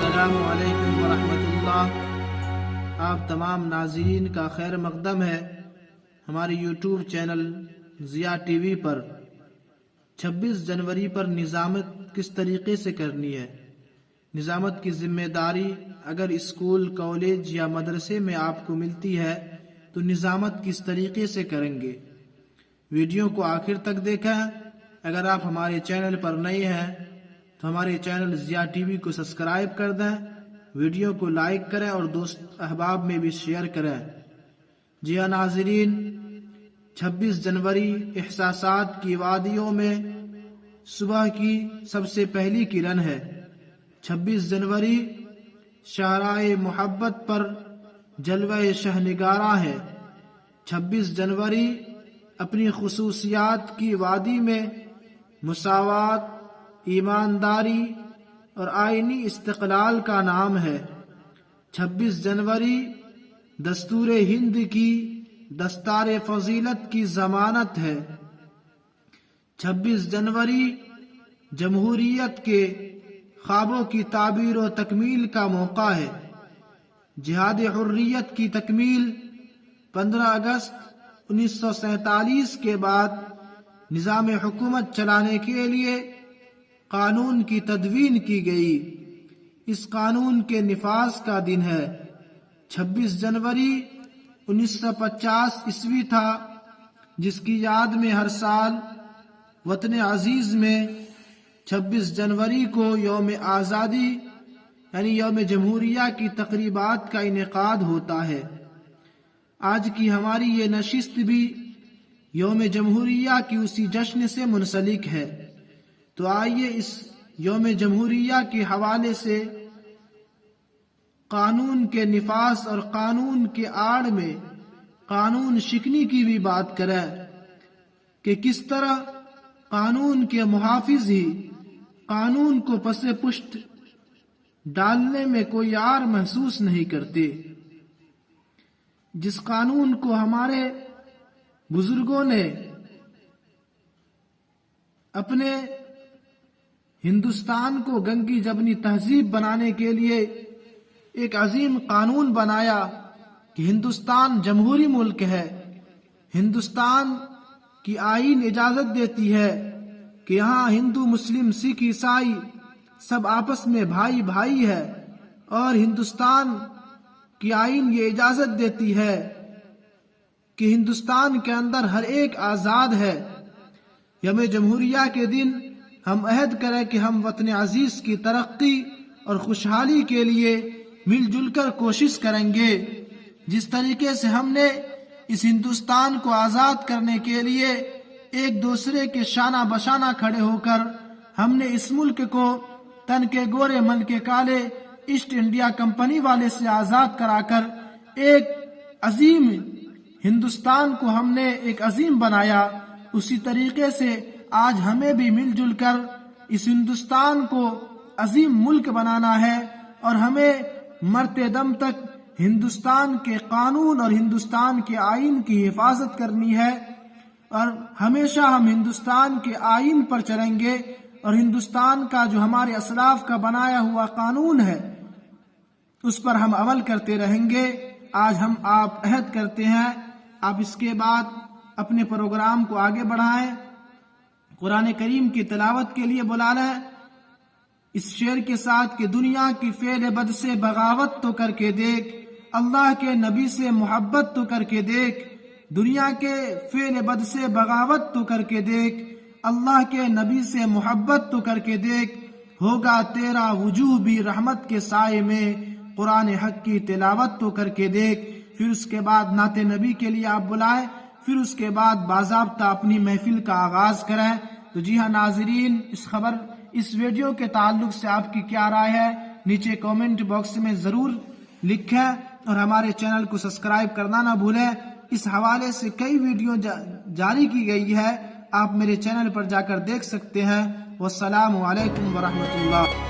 السلام علیکم ورحمۃ اللہ۔ آپ تمام ناظرین کا خیر مقدم ہے ہماری YouTube channel Zia T V پر۔ 26 جنوری پر نظامت کس طریقے سے کرنی ہے؟ نظامت کی ذمہ داری اگر اسکول، کالج یا مدرسے میں آپ کو ملتی ہے تو نظامت کس طریقے سے کریں گے؟ ویڈیو کو آخر تک دیکھیں۔ اگر آپ ہمارے چینل پر نئے ہیں تو ہمارے چینل ضیاء ٹی وی کو سبسکرائب کر دیں، ویڈیو کو لائک کریں اور دوست احباب میں بھی شیئر کریں۔ جی ہاں ناظرین، 26 جنوری احساسات کی وادیوں میں صبح کی سب سے پہلی کرن ہے۔ 26 جنوری شاہراہ محبت پر جلوہ شہنگارہ ہے۔ 26 جنوری اپنی خصوصیات کی وادی میں مساوات، ایمانداری اور آئینی استقلال کا نام ہے۔ 26 جنوری دستور ہند کی دستار فضیلت کی ضمانت ہے۔ 26 جنوری جمہوریت کے خوابوں کی تعبیر و تکمیل کا موقع ہے۔ جہاد حریت کی تکمیل 15 اگست 1947 کے بعد نظام حکومت چلانے کے لیے قانون کی تدوین کی گئی۔ اس قانون کے نفاذ کا دن ہے 26 جنوری 1950 عیسوی تھا، جس کی یاد میں ہر سال وطن عزیز میں 26 جنوری کو یوم آزادی یعنی یوم جمہوریہ کی تقریبات کا انعقاد ہوتا ہے۔ آج کی ہماری یہ نشست بھی یوم جمہوریہ کی اسی جشن سے منسلک ہے۔ تو آئیے اس یوم جمہوریہ کے حوالے سے قانون کے نفاذ اور قانون کے آڑ میں قانون شکنی کی بھی بات کریں کہ کس طرح قانون کے محافظ ہی قانون کو پس پشت ڈالنے میں کوئی عار محسوس نہیں کرتے۔ جس قانون کو ہمارے بزرگوں نے اپنے ہندوستان کو گنگی جبنی تہذیب بنانے کے لیے ایک عظیم قانون بنایا کہ ہندوستان جمہوری ملک ہے، ہندوستان کی آئین اجازت دیتی ہے کہ یہاں ہندو، مسلم، سکھ، عیسائی سب آپس میں بھائی بھائی ہے، اور ہندوستان کی آئین یہ اجازت دیتی ہے کہ ہندوستان کے اندر ہر ایک آزاد ہے۔ یوم جمہوریہ کے دن ہم عہد کریں کہ ہم وطن عزیز کی ترقی اور خوشحالی کے لیے مل جل کر کوشش کریں گے۔ جس طریقے سے ہم نے اس ہندوستان کو آزاد کرنے کے لیے ایک دوسرے کے شانہ بشانہ کھڑے ہو کر ہم نے اس ملک کو تن کے گورے من کے کالے ایسٹ انڈیا کمپنی والے سے آزاد کرا کر ایک عظیم ہندوستان کو ہم نے ایک عظیم بنایا، اسی طریقے سے آج ہمیں بھی مل جل کر اس ہندوستان کو عظیم ملک بنانا ہے، اور ہمیں مرتے دم تک ہندوستان کے قانون اور ہندوستان کے آئین کی حفاظت کرنی ہے، اور ہمیشہ ہم ہندوستان کے آئین پر چلیں گے، اور ہندوستان کا جو ہمارے اسلاف کا بنایا ہوا قانون ہے اس پر ہم عمل کرتے رہیں گے۔ آج ہم آپ عہد کرتے ہیں، آپ اس کے بعد اپنے پروگرام کو آگے بڑھائیں، قرآن کریم کی تلاوت کے لیے بلا لیں اس شعر کے ساتھ کہ دنیا کی فعل بد سے بغاوت تو کر کے دیکھ، اللہ کے نبی سے محبت تو کر کے دیکھ، دنیا کے فعل بد سے بغاوت تو کر کے دیکھ، اللہ کے نبی سے محبت تو کر کے دیکھ، ہوگا تیرا وجوہ بھی رحمت کے سائے میں، قرآن حق کی تلاوت تو کر کے دیکھ۔ پھر اس کے بعد نعت نبی کے لیے آپ بلائیں، پھر اس کے بعد باضابطہ اپنی محفل کا آغاز کریں۔ تو جی ہاں ناظرین، اس ویڈیو کے تعلق سے آپ کی کیا رائے ہے نیچے کامنٹ باکس میں ضرور لکھیں، اور ہمارے چینل کو سبسکرائب کرنا نہ بھولیں۔ اس حوالے سے کئی ویڈیو جاری کی گئی ہے، آپ میرے چینل پر جا کر دیکھ سکتے ہیں۔ والسلام علیکم ورحمۃ اللہ۔